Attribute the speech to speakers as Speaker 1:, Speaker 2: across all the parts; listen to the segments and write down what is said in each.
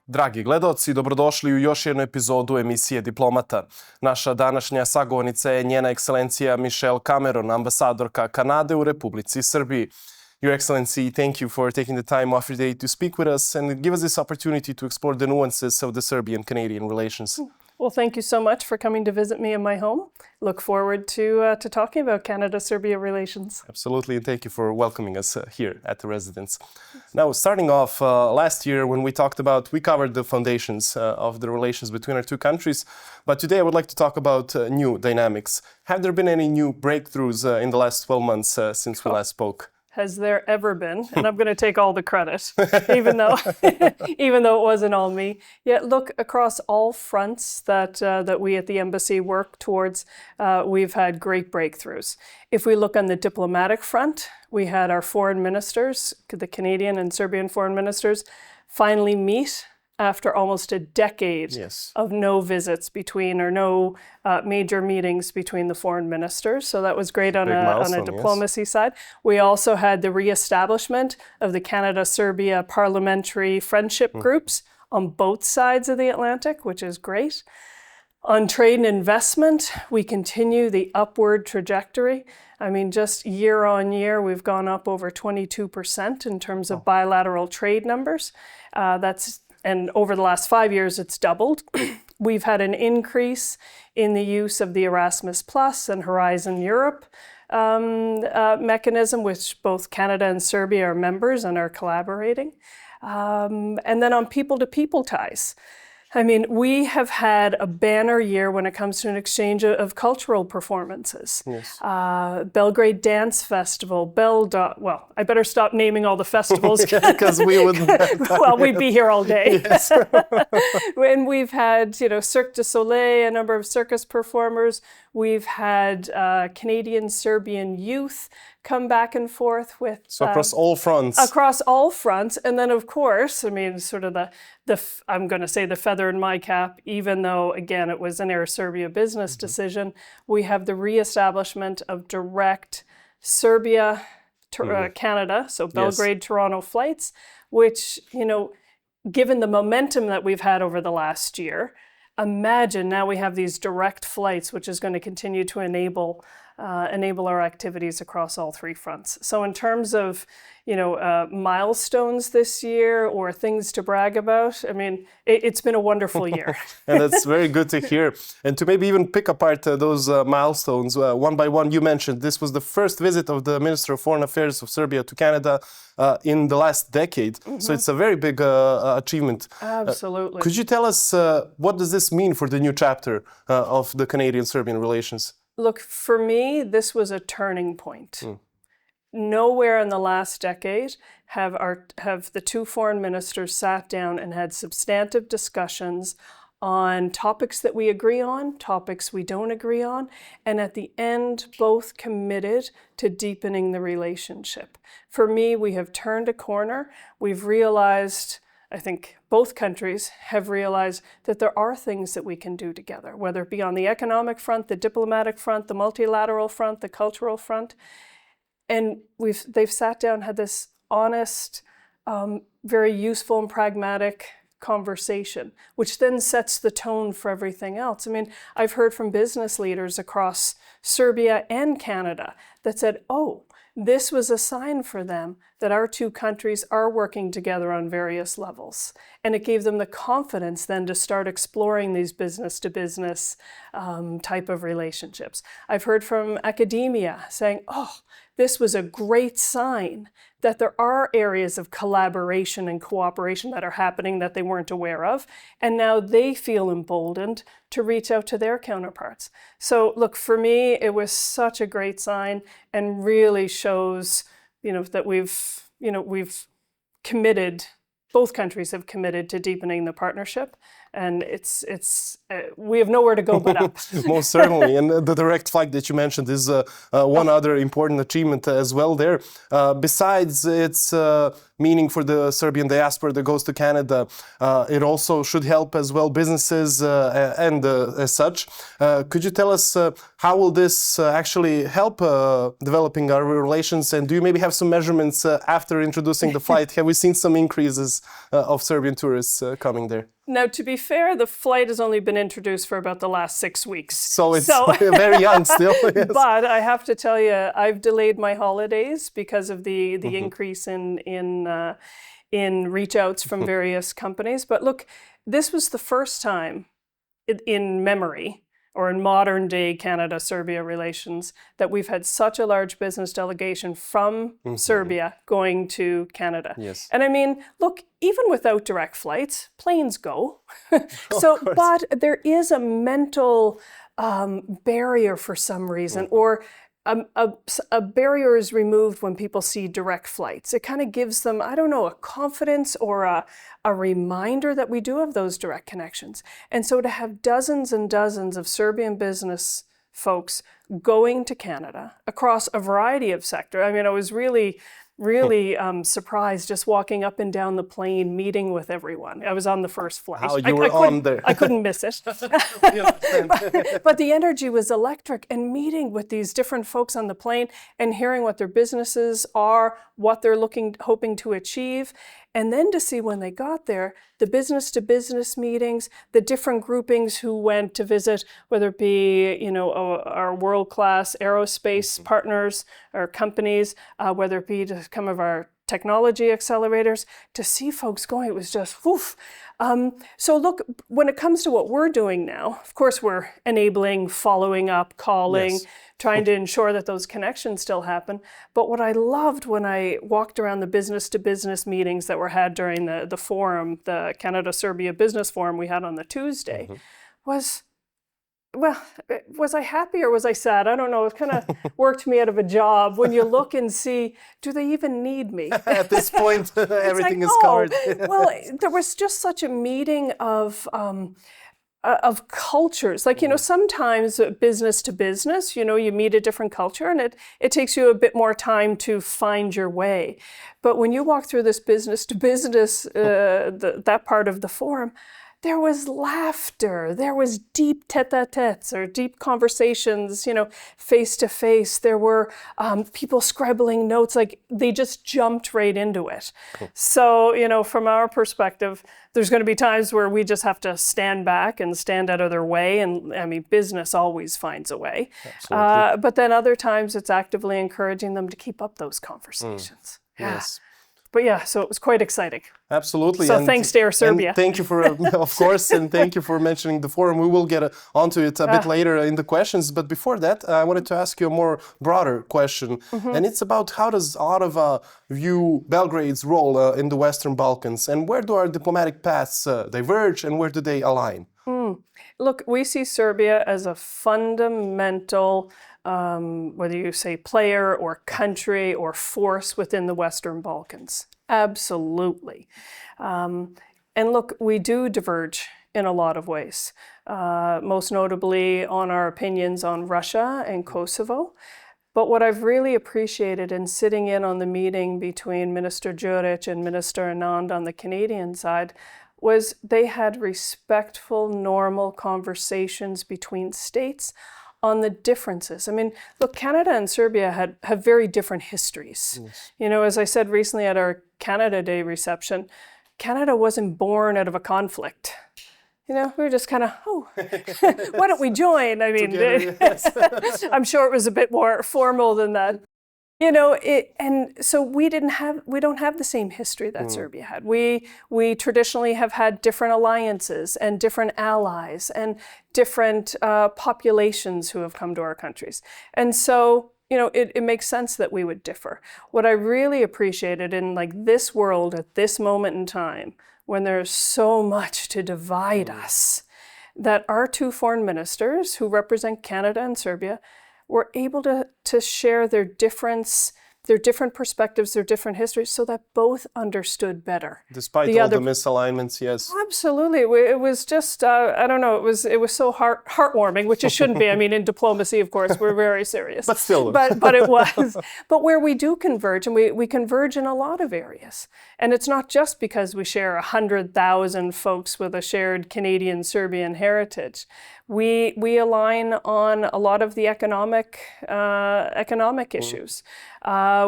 Speaker 1: Dragi gledaoci, dobrodošli u još jednu epizodu emisije Diplomata. Naša današnja sagovornica je njena ekscelencija Mišel Kameron, ambasadorka Kanade u Republici Srbiji. Your Excellency, thank you for taking the time off your day to speak with us and give us this opportunity to explore the nuances of the Serbian-Canadian relations.
Speaker 2: Well, thank you so much for coming to visit me in my home. Look forward to talking about Canada-Serbia relations.
Speaker 1: Absolutely, and thank you for welcoming us here at the residence. Now, starting off, last year when we covered the foundations of the relations between our two countries, but today I would like to talk about new dynamics. Have there been any new breakthroughs in the last 12 months since we last spoke?
Speaker 2: Has there ever been? And I'm going to take all the credit, even though it wasn't all me. Yet look, across all fronts that we at the embassy work towards, we've had great breakthroughs. If we look on the diplomatic front, we had our foreign ministers, the Canadian and Serbian foreign ministers, finally meet after almost a decade of no visits no major meetings between the foreign ministers. So that was great on a diplomacy side. We also had the reestablishment of the Canada-Serbia parliamentary friendship groups on both sides of the Atlantic, which is great. On trade and investment, we continue the upward trajectory. I mean, just year on year, we've gone up over 22% in terms of bilateral trade numbers. And over the last 5 years, it's doubled. We've had an increase in the use of the Erasmus Plus and Horizon Europe mechanism, which both Canada and Serbia are members and are collaborating. And then on people-to-people ties, I mean, we have had a banner year when it comes to an exchange of cultural performances. Yes. Belgrade Dance Festival, well, I better stop naming all the festivals.
Speaker 1: Because we would...
Speaker 2: well, we'd be here all day. Yes. And we've had, Cirque du Soleil, a number of circus performers. We've had Canadian-Serbian youth come back and forth with...
Speaker 1: So across all fronts.
Speaker 2: Across all fronts. And then, of course, I mean, sort of I'm going to say the feather in my cap, even though, again, it was an Air Serbia business decision, we have the reestablishment of direct Serbia to Canada, so Belgrade-Toronto flights, which, given the momentum that we've had over the last year, imagine now we have these direct flights, which is going to continue to enable our activities across all three fronts. So in terms of, milestones this year or things to brag about, I mean, it's been a wonderful year.
Speaker 1: And that's very good to hear. And to maybe even pick apart those milestones one by one, you mentioned this was the first visit of the Minister of Foreign Affairs of Serbia to Canada in the last decade. Mm-hmm. So it's a very big achievement.
Speaker 2: Absolutely.
Speaker 1: Could you tell us what does this mean for the new chapter of the Canadian-Serbian relations?
Speaker 2: Look, for me, this was a turning point. Nowhere in the last decade have the two foreign ministers sat down and had substantive discussions on topics that we agree on, topics we don't agree on, and at the end, both committed to deepening the relationship. For me, we have turned a corner. We've realized, I think both countries have realized that there are things that we can do together, whether it be on the economic front, the diplomatic front, the multilateral front, the cultural front. And they've sat down, had this honest, very useful and pragmatic conversation, which then sets the tone for everything else. I mean, I've heard from business leaders across Serbia and Canada that said, this was a sign for them that our two countries are working together on various levels. And it gave them the confidence then to start exploring these business-to-business type of relationships. I've heard from academia saying, this was a great sign that there are areas of collaboration and cooperation that are happening that they weren't aware of. And now they feel emboldened to reach out to their counterparts. So look, for me, it was such a great sign and really shows, that we've committed, both countries have committed to deepening the partnership. And we have nowhere to go but up.
Speaker 1: Most certainly. And the direct flight that you mentioned is one other important achievement as well there. Besides its meaning for the Serbian diaspora that goes to Canada, it also should help as well businesses and as such. Could you tell us how will this actually help developing our relations? And do you maybe have some measurements after introducing the flight? Have we seen some increases of Serbian tourists coming there?
Speaker 2: Now, to be fair, the flight has only been introduced for about the last 6 weeks.
Speaker 1: So it's very young still. Yes.
Speaker 2: But I have to tell you, I've delayed my holidays because of the increase in reach outs from various companies. But look, this was the first time in memory, or in modern day Canada-Serbia relations, that we've had such a large business delegation from Serbia going to Canada.
Speaker 1: Yes.
Speaker 2: And I mean, look, even without direct flights, planes go. But there is a mental barrier for some reason, or a barrier is removed when people see direct flights. It kind of gives them, I don't know, a confidence or a reminder that we do have those direct connections. And so to have dozens and dozens of Serbian business folks going to Canada across a variety of sectors. I mean, I was really surprised just walking up and down the plane, meeting with everyone. I was on the first flight.
Speaker 1: How you were on there.
Speaker 2: I couldn't miss it. But the energy was electric, and meeting with these different folks on the plane and hearing what their businesses are, what they're hoping to achieve. And then to see when they got there, the business-to-business meetings, the different groupings who went to visit, whether it be, our world-class aerospace partners or companies, whether it be to some of our technology accelerators, to see folks going, it was just, woof. So look, when it comes to what we're doing now, of course, we're enabling, following up, calling,
Speaker 1: yes.
Speaker 2: trying to ensure that those connections still happen. But what I loved when I walked around the business-to-business meetings that were had during the forum, the Canada-Serbia Business Forum we had on the Tuesday, was I happy or was I sad? I don't know. It kind of worked me out of a job when you look and see, do they even need me?
Speaker 1: At this point, everything is covered.
Speaker 2: Well, there was just such a meeting of cultures. Like, sometimes business to business, you meet a different culture and it takes you a bit more time to find your way. But when you walk through this business to business, that part of the forum, there was laughter, there was deep tete-a-tetes or deep conversations, face to face. There were people scribbling notes, like they just jumped right into it. Cool. So, from our perspective, there's going to be times where we just have to stand back and stand out of their way. And I mean, business always finds a way. But then other times it's actively encouraging them to keep up those conversations.
Speaker 1: Yes.
Speaker 2: But yeah, so it was quite exciting.
Speaker 1: Absolutely.
Speaker 2: So thanks to Air Serbia.
Speaker 1: Thank you for, of course, and thank you for mentioning the forum. We will get onto it a bit later in the questions. But before that, I wanted to ask you a more broader question. And it's about how does a lot of view Belgrade's role in the Western Balkans, and where do our diplomatic paths diverge and where do they align?
Speaker 2: Look, we see Serbia as a fundamental whether you say player or country or force within the Western Balkans. Absolutely. And look, we do diverge in a lot of ways, most notably on our opinions on Russia and Kosovo. But what I've really appreciated in sitting in on the meeting between Minister Đurić and Minister Anand on the Canadian side was they had respectful, normal conversations between states on the differences. I mean, look, Canada and Serbia have very different histories. Yes. As I said recently at our Canada Day reception, Canada wasn't born out of a conflict. We were just kind of, why don't we join? I mean, together, yes. I'm sure it was a bit more formal than that. And so we don't have the same history that Serbia had. We traditionally have had different alliances and different allies and different populations who have come to our countries. And so, it makes sense that we would differ. What I really appreciated in this world at this moment in time, when there's so much to divide us, that our two foreign ministers who represent Canada and Serbia were able to share their difference their different perspectives, their different histories, so that both understood better.
Speaker 1: Despite all the misalignments, yes.
Speaker 2: Absolutely. It was just, I don't know, it was so heartwarming, which it shouldn't be. I mean, in diplomacy, of course, we're very serious.
Speaker 1: But still.
Speaker 2: But it was. But where we do converge, and we converge in a lot of areas. And it's not just because we share 100,000 folks with a shared Canadian-Serbian heritage. We align on a lot of the economic issues.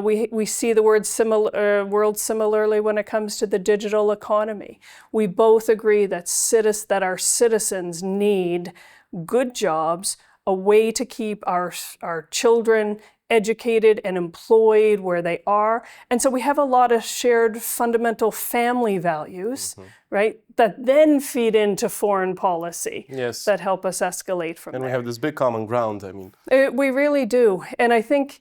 Speaker 2: We see the world similarly when it comes to the digital economy. We both agree that our citizens need good jobs, a way to keep our children educated and employed where they are. And so we have a lot of shared fundamental family values, right, that then feed into foreign policy that help us escalate from there.
Speaker 1: And we have this big common ground, I mean.
Speaker 2: We really do. And I think,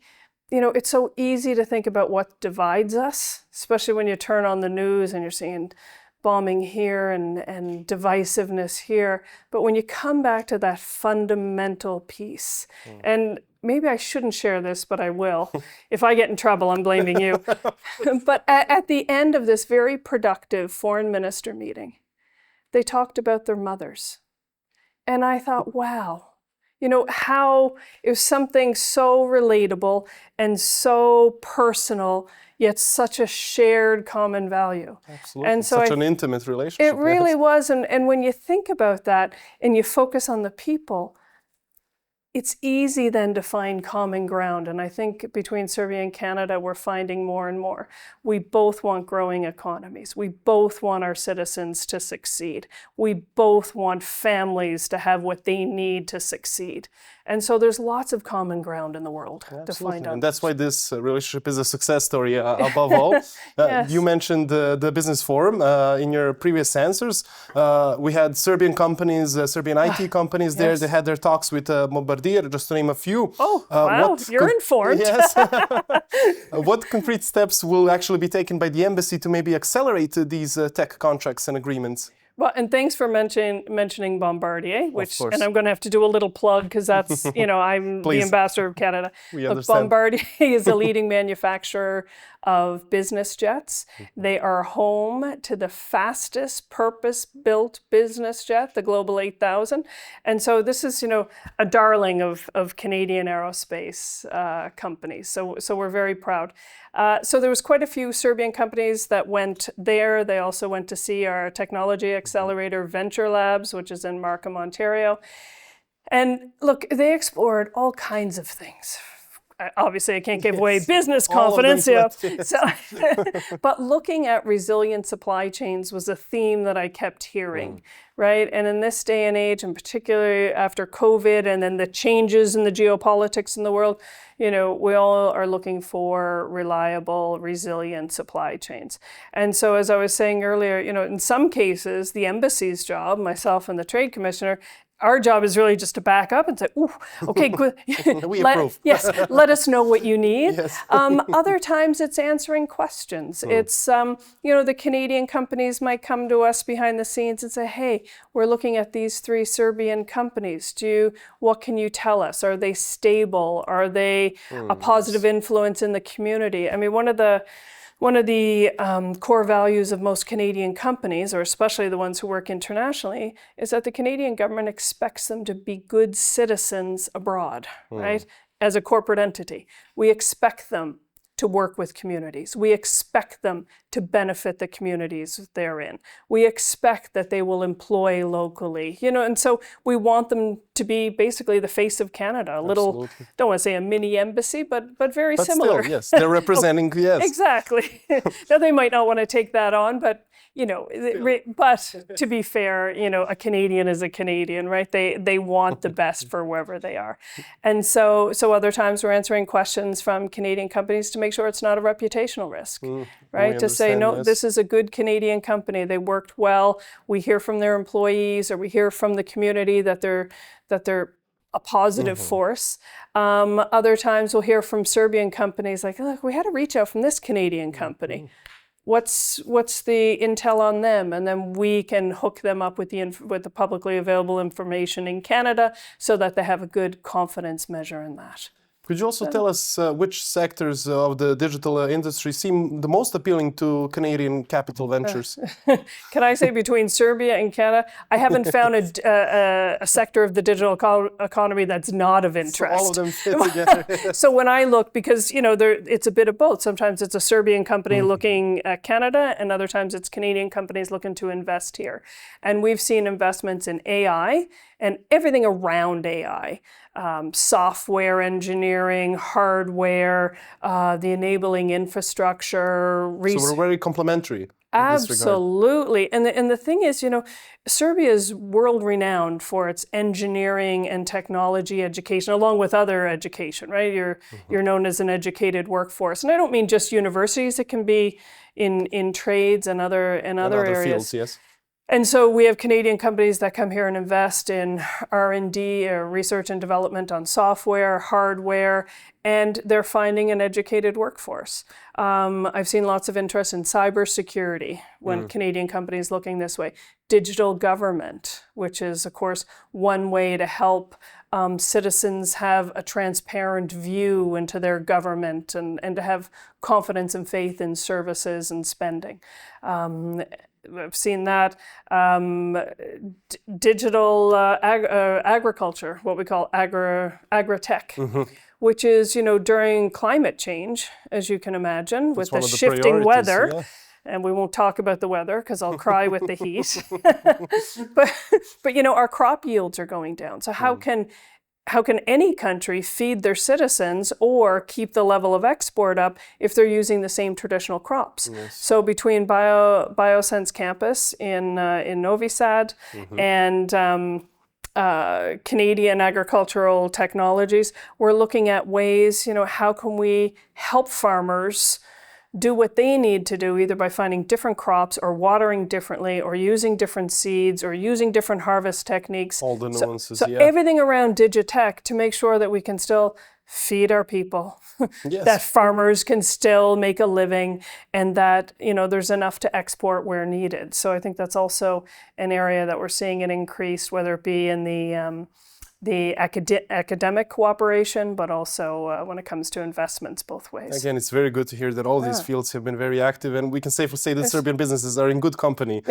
Speaker 2: it's so easy to think about what divides us, especially when you turn on the news and you're seeing bombing here and divisiveness here. But when you come back to that fundamental piece, and maybe I shouldn't share this, but I will. If I get in trouble, I'm blaming you. But at the end of this very productive foreign minister meeting, they talked about their mothers. And I thought, wow, how it was something so relatable and so personal, yet such a shared common value.
Speaker 1: Absolutely.
Speaker 2: And so
Speaker 1: such an intimate relationship.
Speaker 2: It really was. And when you think about that and you focus on the people, it's easy then to find common ground. And I think between Serbia and Canada, we're finding more and more. We both want growing economies. We both want our citizens to succeed. We both want families to have what they need to succeed. And so there's lots of common ground in the world to find out.
Speaker 1: And that's why this relationship is a success story above all.
Speaker 2: Yes.
Speaker 1: You mentioned the business forum in your previous answers. We had Serbian companies, Serbian IT companies there.
Speaker 2: Yes.
Speaker 1: They had their talks with Bombardier, just to name a few.
Speaker 2: Oh, wow, you're informed.
Speaker 1: Yes. What concrete steps will actually be taken by the embassy to maybe accelerate these tech contracts and agreements?
Speaker 2: Well, and thanks for mentioning Bombardier, and I'm going to have to do a little plug because that's, I'm the ambassador of Canada.
Speaker 1: Look,
Speaker 2: Bombardier is a leading manufacturer of business jets. They are home to the fastest purpose-built business jet, the Global 8000. And so this is, a darling of Canadian aerospace companies. So we're very proud. So there was quite a few Serbian companies that went there. They also went to see our technology accelerator Venture Labs, which is in Markham, Ontario. And look, they explored all kinds of things. Obviously, I can't give away business confidence. But looking at resilient supply chains was a theme that I kept hearing, right? And in this day and age, and particularly after COVID and then the changes in the geopolitics in the world, we all are looking for reliable, resilient supply chains. And so as I was saying earlier, in some cases, the embassy's job, myself and the Trade Commissioner, our job is really just to back up and say, "Ooh, okay, good.
Speaker 1: We approve."
Speaker 2: Yes, let us know what you need."
Speaker 1: Yes.
Speaker 2: Other times it's answering questions. It's, the Canadian companies might come to us behind the scenes and say, "Hey, we're looking at these 3 Serbian companies. What can you tell us? Are they stable? Are they a positive influence in the community?" I mean, one of the core values of most Canadian companies, or especially the ones who work internationally, is that the Canadian government expects them to be good citizens abroad, right? As a corporate entity. We expect them to work with communities. We expect them to benefit the communities they're in. We expect that they will employ locally, and so we want them to be basically the face of Canada, a little, don't want to say a mini embassy, but very similar.
Speaker 1: Still, yes, they're representing, yes.
Speaker 2: Exactly. Now they might not want to take that on, but but to be fair, a Canadian is a Canadian, right? They want the best for wherever they are. And so other times we're answering questions from Canadian companies to make sure it's not a reputational risk, right? To say, no, this is a good Canadian company. They worked well. We hear from their employees, or we hear from the community that they're a positive force. Other times we'll hear from Serbian companies like, look, we had a reach out from this Canadian company. What's the intel on them? And then we can hook them up with the publicly available information in Canada so that they have a good confidence measure in that.
Speaker 1: Could you also tell us which sectors of the digital industry seem the most appealing to Canadian capital ventures?
Speaker 2: Can I say between Serbia and Canada, I haven't found a sector of the digital economy that's not of interest.
Speaker 1: So all of them fit together.
Speaker 2: So when I look, because it's a bit of both. Sometimes it's a Serbian company looking at Canada, and other times it's Canadian companies looking to invest here. And we've seen investments in AI and everything around AI. Software engineering, hardware, the enabling infrastructure.
Speaker 1: So we're very complementary.
Speaker 2: Absolutely. And the thing is, Serbia is world-renowned for its engineering and technology education, along with other education, right? You're known as an educated workforce. And I don't mean just universities. It can be in trades and other areas.
Speaker 1: Fields, yes.
Speaker 2: And so we have Canadian companies that come here and invest in R&D, or research and development on software, hardware, and they're finding an educated workforce. I've seen lots of interest in cybersecurity when Canadian companies looking this way. Digital government, which is, of course, one way to help citizens have a transparent view into their government and to have confidence and faith in services and spending. I've seen that. Digital agriculture, what we call agri-tech, which is, during climate change, as you can imagine, with the shifting weather. Yeah. And we won't talk about the weather because I'll cry with the heat. but our crop yields are going down. So how can any country feed their citizens or keep the level of export up if they're using the same traditional crops? Yes. So between Biosense campus in Novi Sad and Canadian agricultural technologies, we're looking at ways, how can we help farmers do what they need to do, either by finding different crops or watering differently or using different seeds or using different harvest techniques.
Speaker 1: All the nuances,
Speaker 2: so everything around digitech to make sure that we can still feed our people, yes. that farmers can still make a living, and that there's enough to export where needed. So I think that's also an area that we're seeing an increase, whether it be in the academic cooperation, but also when it comes to investments both ways.
Speaker 1: Again, it's very good to hear that all these fields have been very active, and we can safely say that Serbian businesses are in good company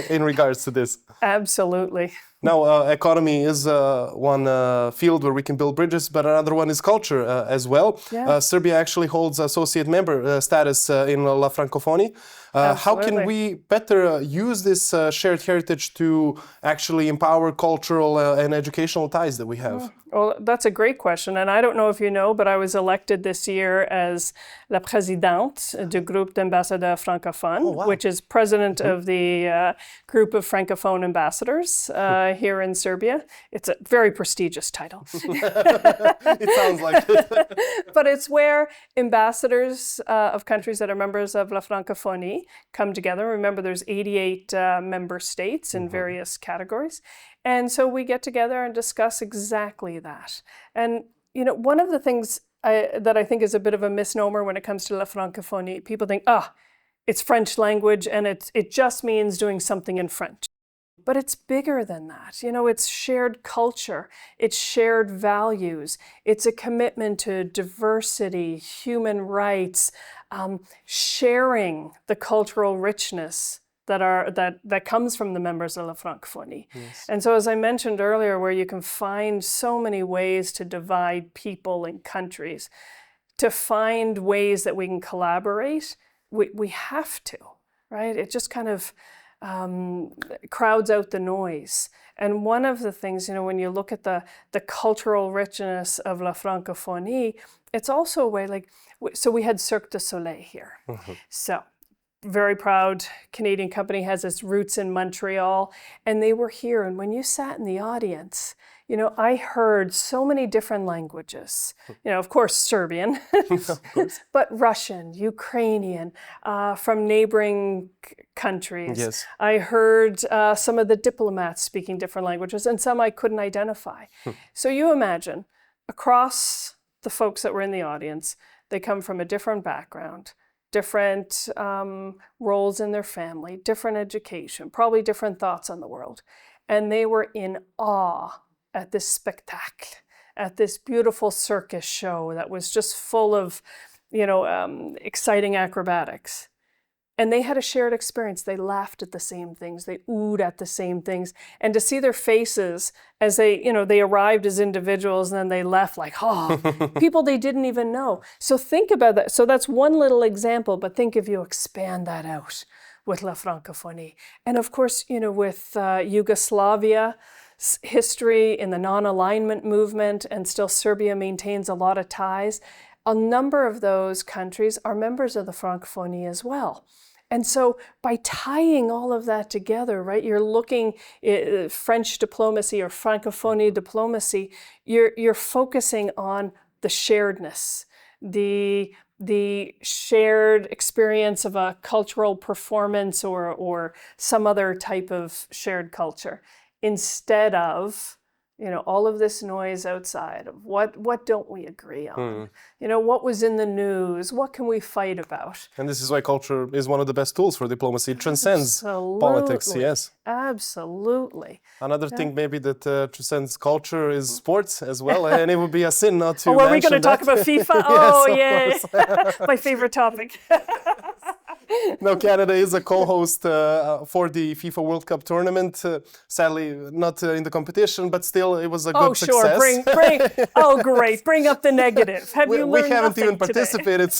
Speaker 1: in regards to this.
Speaker 2: Absolutely.
Speaker 1: Now, economy is one field where we can build bridges, but another one is culture as well. Yeah. Serbia actually holds associate member status in La Francophonie. How can we better use this shared heritage to actually empower cultural and educational ties that we have?
Speaker 2: Well, that's a great question. And I don't know if you know, but I was elected this year as la présidente du groupe d'ambassadeurs francophones, which is president of the group of francophone ambassadors here in Serbia. It's a very prestigious title.
Speaker 1: It sounds like it.
Speaker 2: But it's where ambassadors of countries that are members of la Francophonie come together. Remember, there's 88 member states in various categories. And so we get together and discuss exactly that. And, one of the things that I think is a bit of a misnomer when it comes to la Francophonie, people think, it's French language and it just means doing something in French. But it's bigger than that. It's shared culture, it's shared values, it's a commitment to diversity, human rights, sharing the cultural richness that comes from the members of La Francophonie. Yes. And so, as I mentioned earlier, where you can find so many ways to divide people and countries, to find ways that we can collaborate, we have to, right? It just kind of crowds out the noise. And one of the things, when you look at the cultural richness of La Francophonie, it's also a way so we had Cirque du Soleil here. So, very proud Canadian company, has its roots in Montreal, and they were here. And when you sat in the audience, I heard so many different languages. Of course, Serbian, of course. But Russian, Ukrainian, from neighboring countries. Yes. I heard some of the diplomats speaking different languages, and some I couldn't identify. So you imagine, across the folks that were in the audience, they come from a different background, different roles in their family, different education, probably different thoughts on the world. And they were in awe at this spectacle, at this beautiful circus show that was just full of, exciting acrobatics. And they had a shared experience. They laughed at the same things. They oohed at the same things. And to see their faces as they arrived as individuals and then they left like, people they didn't even know. So think about that. So that's one little example, but think if you expand that out with La Francophonie. And of course, with Yugoslavia, history in the non-alignment movement, and still Serbia maintains a lot of ties. A number of those countries are members of the Francophonie as well. And so by tying all of that together, right, you're looking at French diplomacy or Francophonie diplomacy, you're focusing on the sharedness, the shared experience of a cultural performance or some other type of shared culture, instead of all of this noise outside of what don't we agree on? What was in the news? What can we fight about?
Speaker 1: And this is why culture is one of the best tools for diplomacy. It transcends politics, yes.
Speaker 2: Absolutely.
Speaker 1: Another thing maybe that transcends culture is sports as well, and it would be a sin not to
Speaker 2: are we
Speaker 1: mention
Speaker 2: going to talk about FIFA?
Speaker 1: Yes,
Speaker 2: yay! My favorite topic.
Speaker 1: No, Canada is a co-host for the FIFA World Cup tournament. Sadly, not in the competition, but still, it was a good success.
Speaker 2: Bring. Oh, great! Bring up the negative.
Speaker 1: We haven't even participated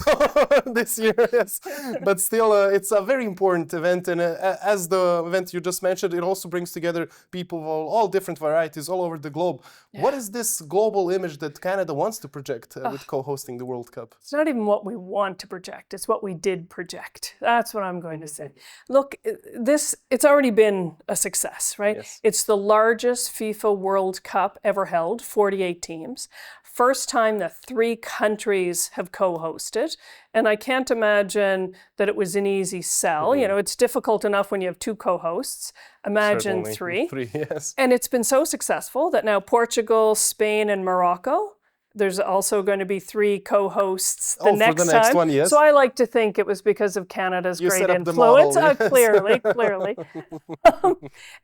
Speaker 1: this year, yes. But still, it's a very important event, and as the event you just mentioned, it also brings together people of all different varieties all over the globe. Yeah. What is this global image that Canada wants to project with co-hosting the World Cup?
Speaker 2: It's not even what we want to project; it's what we did project. That's what I'm going to say. Look, it's already been a success, right?
Speaker 1: Yes.
Speaker 2: It's the largest FIFA World Cup ever held, 48 teams. First time that 3 countries have co-hosted. And I can't imagine that it was an easy sell. It's difficult enough when you have 2 co-hosts. Imagine
Speaker 1: Certainly.
Speaker 2: 3.
Speaker 1: 3, yes.
Speaker 2: And it's been so successful that now Portugal, Spain, and Morocco, there's also going to be 3 co-hosts the next time.
Speaker 1: One, yes.
Speaker 2: So I like to think it was because of Canada's great
Speaker 1: The
Speaker 2: influence.
Speaker 1: model, yes.
Speaker 2: Clearly.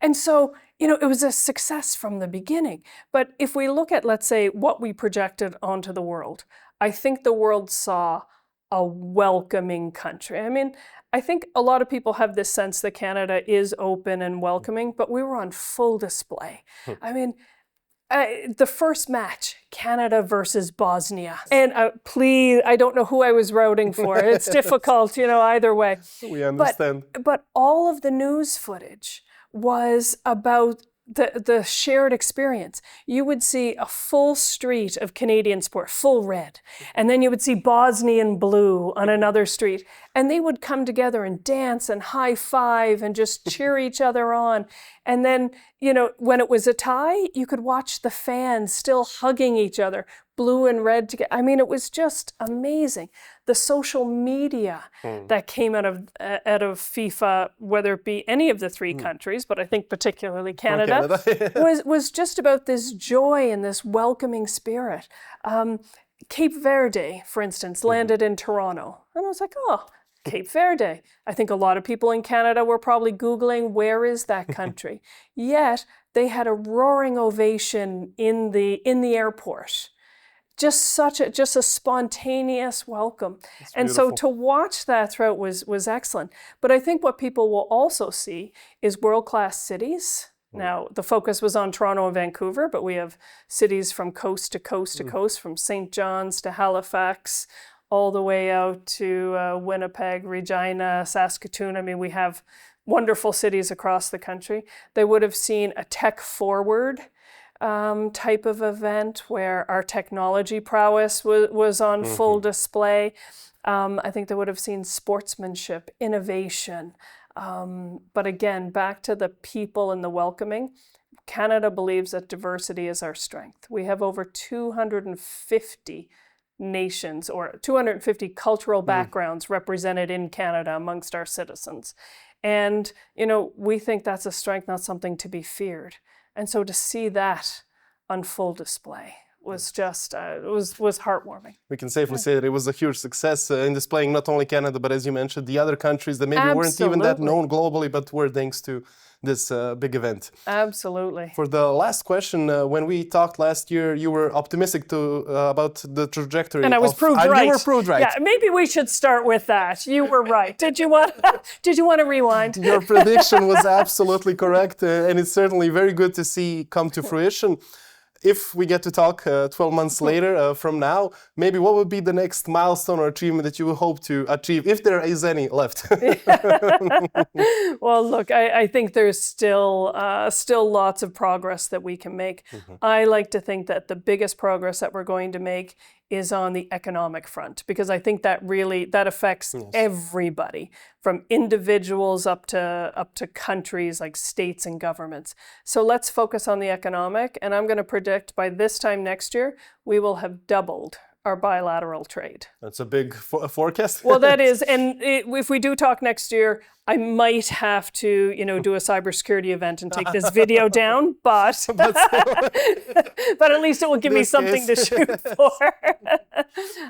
Speaker 2: And so, it was a success from the beginning. But if we look at, let's say, what we projected onto the world, I think the world saw a welcoming country. I mean, I think a lot of people have this sense that Canada is open and welcoming, but we were on full display. I mean, the first match, Canada versus Bosnia. And please, I don't know who I was rooting for. It's difficult, either way.
Speaker 1: We understand.
Speaker 2: But all of the news footage was about the shared experience. You would see a full street of Canadian sport, full red. And then you would see Bosnian blue on another street. And they would come together and dance and high five and just cheer each other on. And then, when it was a tie, you could watch the fans still hugging each other, blue and red together. I mean, it was just amazing. The social media that came out of FIFA, whether it be any of the 3 countries, but I think particularly Canada, was just about this joy and this welcoming spirit. Cape Verde, for instance, landed in Toronto. And I was like, Cape Verde. I think a lot of people in Canada were probably Googling, where is that country? Yet they had a roaring ovation in the airport. Just a spontaneous welcome. And so to watch that throughout was excellent. But I think what people will also see is world-class cities. Now, the focus was on Toronto and Vancouver, but we have cities from coast to coast to coast, from St. John's to Halifax, all the way out to Winnipeg, Regina, Saskatoon. I mean, we have wonderful cities across the country. They would have seen a tech-forward type of event where our technology prowess was on full display. I think they would have seen sportsmanship, innovation. But again, back to the people and the welcoming. Canada believes that diversity is our strength. We have over 250 nations or 250 cultural backgrounds represented in Canada amongst our citizens. And, we think that's a strength, not something to be feared. And so to see that on full display was just, was heartwarming.
Speaker 1: We can safely say that it was a huge success in displaying not only Canada, but as you mentioned, the other countries that maybe weren't even that known globally, but were thanks to this big event.
Speaker 2: Absolutely.
Speaker 1: For the last question, when we talked last year, you were optimistic about the trajectory.
Speaker 2: And I was proved right.
Speaker 1: You were proved right.
Speaker 2: Yeah, maybe we should start with that. You were right. Did you want to rewind?
Speaker 1: Your prediction was absolutely correct, and it's certainly very good to see come to fruition. If we get to talk 12 months later from now, maybe what would be the next milestone or achievement that you would hope to achieve, if there is any left?
Speaker 2: Well, look, I think there's still lots of progress that we can make. I like to think that the biggest progress that we're going to make is on the economic front, because I think that affects everybody, from individuals up to countries like states and governments. So let's focus on the economic, and I'm going to predict by this time next year we will have doubled our bilateral trade.
Speaker 1: That's a big forecast.
Speaker 2: Well, that is, and if we do talk next year, I might have to, do a cybersecurity event and take this video down, but at least it will give me something to shoot for.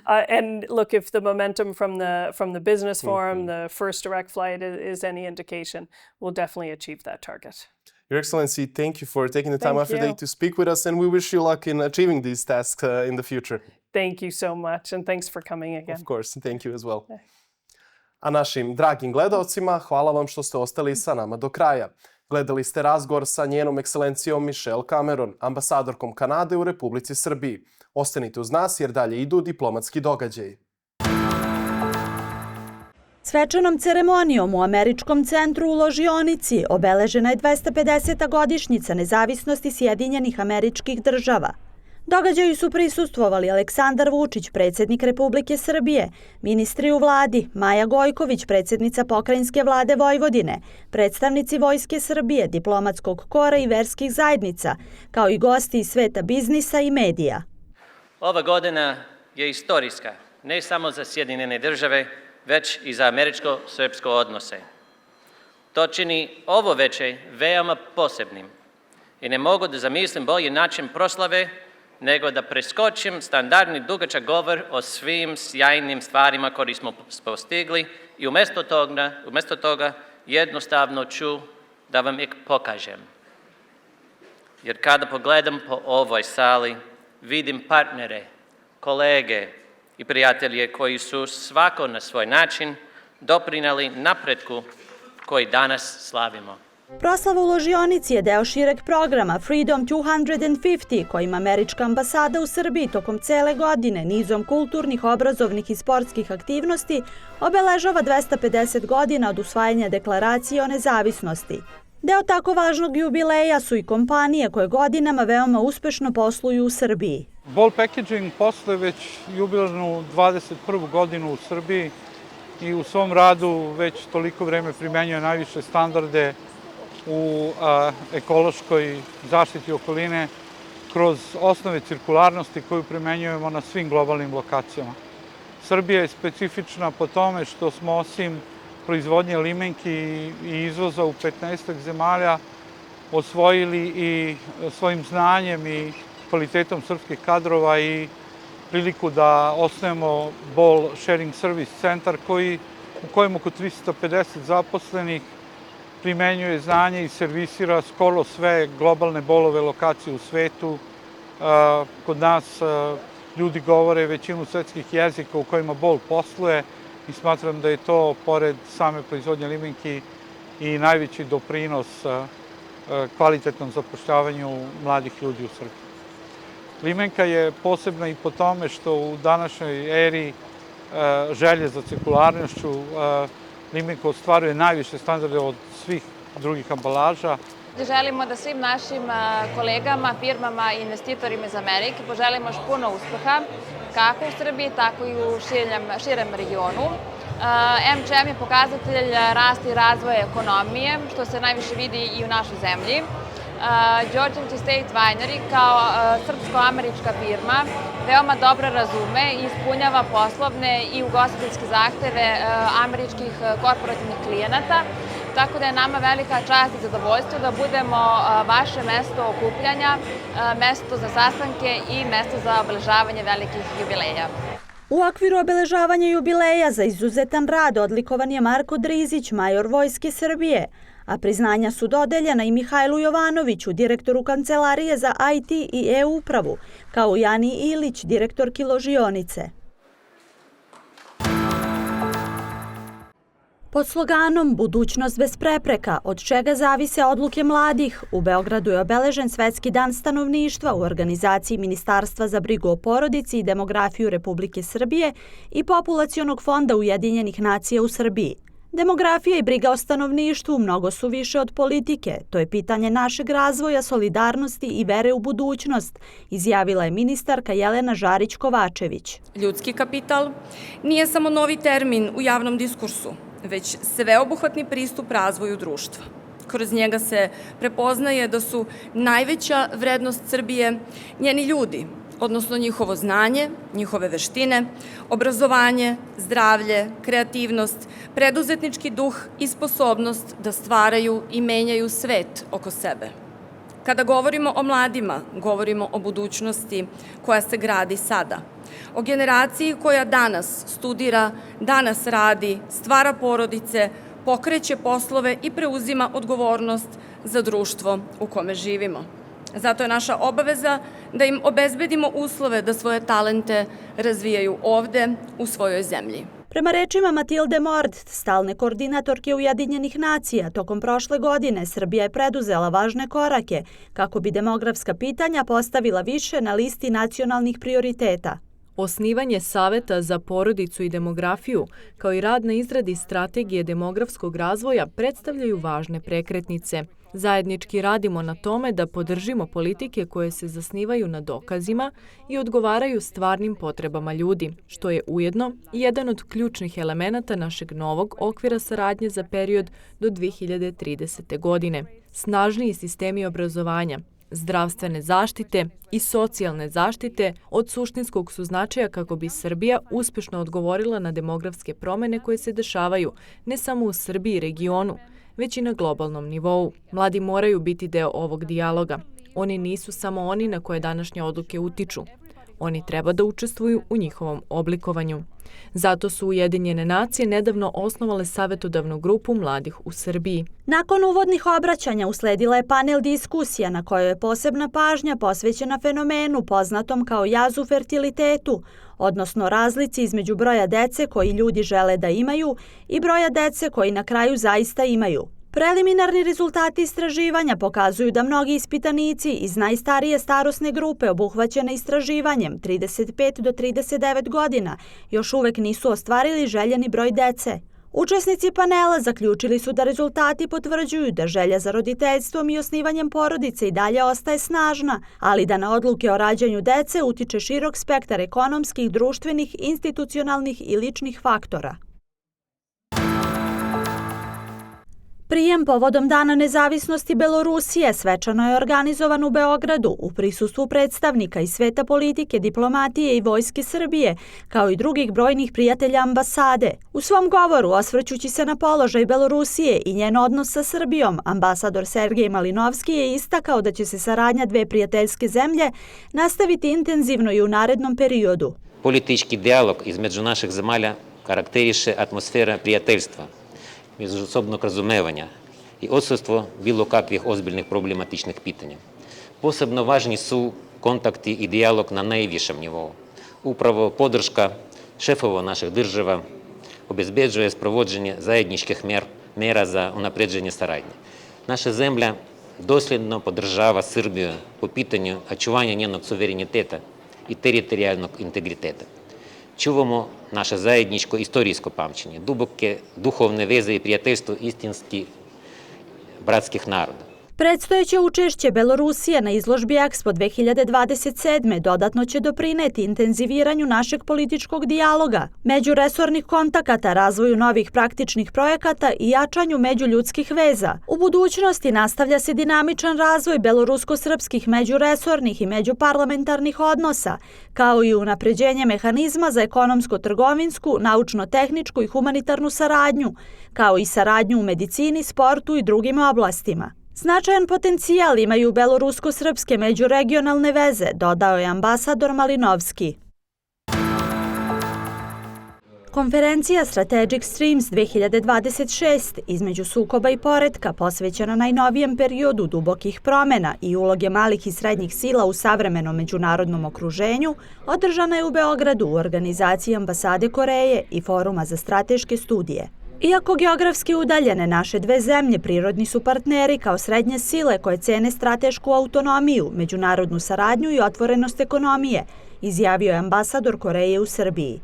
Speaker 2: And look, if the momentum from the business forum, the first direct flight is any indication, we'll definitely achieve that target.
Speaker 1: Your Excellency, thank you for taking the time out of your day to speak with us, and we wish you luck in achieving these tasks in the future.
Speaker 2: Thank you so much, and thanks for coming again.
Speaker 1: Of course, thank you as well. A našim dragim gledaocima, hvala vam što ste ostali sa nama do kraja. Gledali ste razgovor sa njenom ekscelencijom Mišel Kameron, ambasadorkom Kanade u Republici Srbiji. Ostanite uz nas jer dalje idu diplomatski događaji.
Speaker 3: Svečanom ceremonijom u Američkom centru u Ložionici obeležena je 250. godišnjica nezavisnosti Sjedinjenih Američkih Država. Događaju su prisustvovali Aleksandar Vučić, predsjednik Republike Srbije, ministri u vladi, Maja Gojković, predsjednica pokrajinske vlade Vojvodine, predstavnici Vojske Srbije, diplomatskog kora i verskih zajednica, kao i gosti iz sveta biznisa i medija.
Speaker 4: Ova godina je istorijska, ne samo za Sjedinjene Države, već i za američko-srpsko odnose. To čini ovo veče veoma posebnim i ne mogu da zamislim bolji način proslave nego da preskočim standardni dugačak govor o svim sjajnim stvarima koje smo postigli i umjesto toga jednostavno ću da vam ih pokažem. Jer kada pogledam po ovoj sali, vidim partnere, kolege i prijatelje koji su svako na svoj način doprinijeli napretku koji danas slavimo.
Speaker 3: Proslava u Ložionici je deo šireg programa Freedom 250, kojim američka ambasada u Srbiji tokom cele godine nizom kulturnih, obrazovnih i sportskih aktivnosti obeležava 250 godina od usvajanja deklaracije o nezavisnosti. Deo tako važnog jubileja su i kompanije koje godinama veoma uspešno posluju u Srbiji.
Speaker 5: Ball Packaging posluje već jubilarnu 21. godinu u Srbiji i u svom radu već toliko vreme primenjuje najviše standarde u ekološkoj zaštiti okoline kroz osnove cirkularnosti koju primenjujemo na svim globalnim lokacijama. Srbija je specifična po tome što smo osim proizvodnje limenki i izvoza u 15 zemalja osvojili i svojim znanjem i kvalitetom srpskih kadrova i priliku da osnujemo Ball Sharing Service centar u kojem oko 350 zaposlenih primenjuje znanje i servisira skoro sve globalne bolove lokacije u svetu. Kod nas ljudi govore većinu svetskih jezika u kojima Ball posluje i smatram da je to, pored same proizvodnje limenki, i najveći doprinos kvalitetnom zapošljavanju mladih ljudi u Srbiji. Limenka je posebna i po tome što u današnjoj eri želje za cirkularnošću limenka ostvaruje najviše standarde od svih drugih ambalaža.
Speaker 6: Želimo da svim našim kolegama, firmama i investitorima iz Amerike poželimo još puno uspeha, kako u Srbiji, tako i u širem regionu. MČM je pokazatelj rasta i razvoja ekonomije, što se najviše vidi i u našoj zemlji. Georgian State Winery kao srpsko-američka firma veoma dobro razume i ispunjava poslovne i ugostiteljske zahteve američkih korporativnih klijenata, tako da je nama velika čast i zadovoljstvo da budemo vaše mesto okupljanja, mesto za sastanke i mesto za obeležavanje velikih jubileja.
Speaker 3: U okviru obeležavanja jubileja za izuzetan rad odlikovan je Marko Drizić, major Vojske Srbije, a priznanja su dodeljena i Mihajlu Jovanoviću, direktoru Kancelarije za IT i e-upravu, kao i Ani Ilić, direktorki ložionice. Pod sloganom Budućnost bez prepreka, od čega zavise odluke mladih, u Beogradu je obeležen Svetski dan stanovništva u organizaciji Ministarstva za brigu o porodici i demografiju Republike Srbije i Populacionog fonda Ujedinjenih nacija u Srbiji. Demografija i briga o stanovništvu mnogo su više od politike. To je pitanje našeg razvoja, solidarnosti i vere u budućnost, izjavila je ministarka Jelena Žarić-Kovačević.
Speaker 7: Ljudski kapital nije samo novi termin u javnom diskursu, već sveobuhvatni pristup razvoju društva. Kroz njega se prepoznaje da su najveća vrednost Srbije njeni ljudi, odnosno njihovo znanje, njihove veštine, obrazovanje, zdravlje, kreativnost, preduzetnički duh i sposobnost da stvaraju i menjaju svet oko sebe. Kada govorimo o mladima, govorimo o budućnosti koja se gradi sada. O generaciji koja danas studira, danas radi, stvara porodice, pokreće poslove i preuzima odgovornost za društvo u kome živimo. Zato je naša obaveza da im obezbedimo uslove da svoje talente razvijaju ovde, u svojoj zemlji.
Speaker 3: Prema rečima Matilde Mord, stalne koordinatorke Ujedinjenih nacija, tokom prošle godine Srbija je preduzela važne korake kako bi demografska pitanja postavila više na listi nacionalnih prioriteta.
Speaker 8: Osnivanje Saveta za porodicu i demografiju, kao i rad na izradi strategije demografskog razvoja predstavljaju važne prekretnice. Zajednički radimo na tome da podržimo politike koje se zasnivaju na dokazima i odgovaraju stvarnim potrebama ljudi, što je ujedno jedan od ključnih elemenata našeg novog okvira saradnje za period do 2030. godine. Snažniji sistemi obrazovanja, zdravstvene zaštite i socijalne zaštite od suštinskog su značaja kako bi Srbija uspešno odgovorila na demografske promene koje se dešavaju ne samo u Srbiji i regionu, već i na globalnom nivou. Mladi moraju biti deo ovog dijaloga. Oni nisu samo oni na koje današnje odluke utiču. Oni treba da učestvuju u njihovom oblikovanju. Zato su Ujedinjene nacije nedavno osnovale savetodavnu grupu mladih u Srbiji.
Speaker 3: Nakon uvodnih obraćanja usledila je panel diskusija na kojoj je posebna pažnja posvećena fenomenu poznatom kao jaz u fertilitetu, odnosno razlici između broja dece koji ljudi žele da imaju i broja dece koji na kraju zaista imaju. Preliminarni rezultati istraživanja pokazuju da mnogi ispitanici iz najstarije starosne grupe obuhvaćene istraživanjem 35 do 39 godina još uvek nisu ostvarili željeni broj dece. Učesnici panela zaključili su da rezultati potvrđuju da želja za roditeljstvom i osnivanjem porodice i dalje ostaje snažna, ali da na odluke o rađanju dece utiče širok spektar ekonomskih, društvenih, institucionalnih i ličnih faktora. Prijem povodom Dana nezavisnosti Belorusije svečano je organizovan u Beogradu u prisustvu predstavnika iz sveta politike, diplomatije i vojske Srbije, kao i drugih brojnih prijatelja ambasade. U svom govoru, osvrćući se na položaj Belorusije i njen odnos sa Srbijom, ambasador Sergej Malinovski je istakao da će se saradnja dve prijateljske zemlje nastaviti intenzivno i u narednom periodu.
Speaker 9: Politički dijalog između naših zemalja karakteriše atmosfera prijateljstva, međusobnog razumevanja i odsustvo bilo kakvih ozbiljnih problematičnih pitanja. Posebno važni su kontakti i dijalog na najvišem nivou. Upravo podrška šefova naših država obezbeđuje sprovođenje zajedničkih mera za unapređenje saradnje. Naša zemlja dosljedno podržava Srbiju po pitanju očuvanja njenog suvereniteta i teritorijalnog integriteta. Čuvamo naše zajedničko istorijsko pamćenje, duboke duhovne veze i prijateljstvo istinski bratskih naroda.
Speaker 3: Predstojeće učešće Belorusije na izložbi Expo 2027. dodatno će doprineti intenziviranju našeg političkog dijaloga, međuresornih kontakata, razvoju novih praktičnih projekata i jačanju međuljudskih veza. U budućnosti nastavlja se dinamičan razvoj belorusko-srpskih međuresornih i međuparlamentarnih odnosa, kao i unapređenje mehanizma za ekonomsko-trgovinsku, naučno-tehničku i humanitarnu saradnju, kao i saradnju u medicini, sportu i drugim oblastima. Značajan potencijal imaju belorusko-srpske međuregionalne veze, dodao je ambasador Malinovski. Konferencija Strategic Streams 2026 između sukoba i poretka posvećena najnovijem periodu dubokih promena i uloge malih i srednjih sila u savremenom međunarodnom okruženju održana je u Beogradu u organizaciji Ambasade Koreje i Foruma za strateške studije. Iako geografski udaljene, naše dve zemlje prirodni su partneri kao srednje sile koje cene stratešku autonomiju, međunarodnu saradnju i otvorenost ekonomije, izjavio je ambasador Koreje u Srbiji.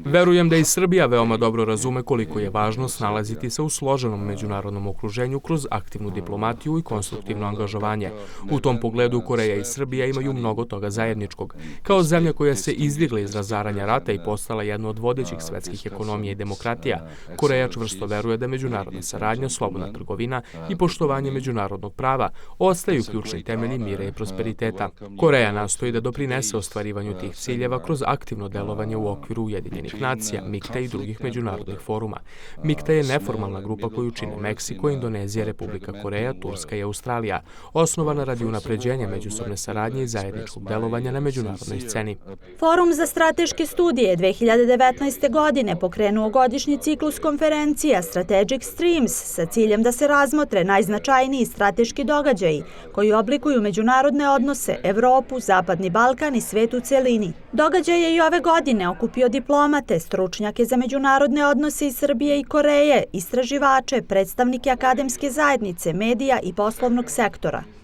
Speaker 10: Verujem da i Srbija veoma dobro razume koliko je važno snalaziti se u složenom međunarodnom okruženju kroz aktivnu diplomatiju i konstruktivno angažovanje. U tom pogledu Koreja i Srbija imaju mnogo toga zajedničkog. Kao zemlja koja se izdigla iz razaranja rata i postala jedna od vodećih svetskih ekonomija i demokratija, Koreja čvrsto veruje da međunarodna saradnja, slobodna trgovina i poštovanje međunarodnog prava ostaju ključni temelji mira i prosperiteta. Koreja nastoji da doprinese ostvarivanju tih ciljeva kroz aktivno delovanje u okviru Ujedinjenih nacija, MIKTA i drugih međunarodnih foruma. MIKTA je neformalna grupa koju čine Meksiko, Indonezija, Republika Koreja, Turska i Australija, osnovana radi unapređenja međusobne saradnje i zajedničkog delovanja na međunarodnoj sceni.
Speaker 3: Forum za strateške studije 2019. godine pokrenuo godišnji ciklus konferencija Strategic Streams sa ciljem da se razmotre najznačajniji strateški događaji koji oblikuju međunarodne odnose, Evropu, Zapadni Balkan i svet u celini. Događaj je i ove godine okupio diplomate, stručnjake za međunarodne odnose iz Srbije i Koreje, istraživače, predstavnike akademske zajednice, medija i poslovnog sektora.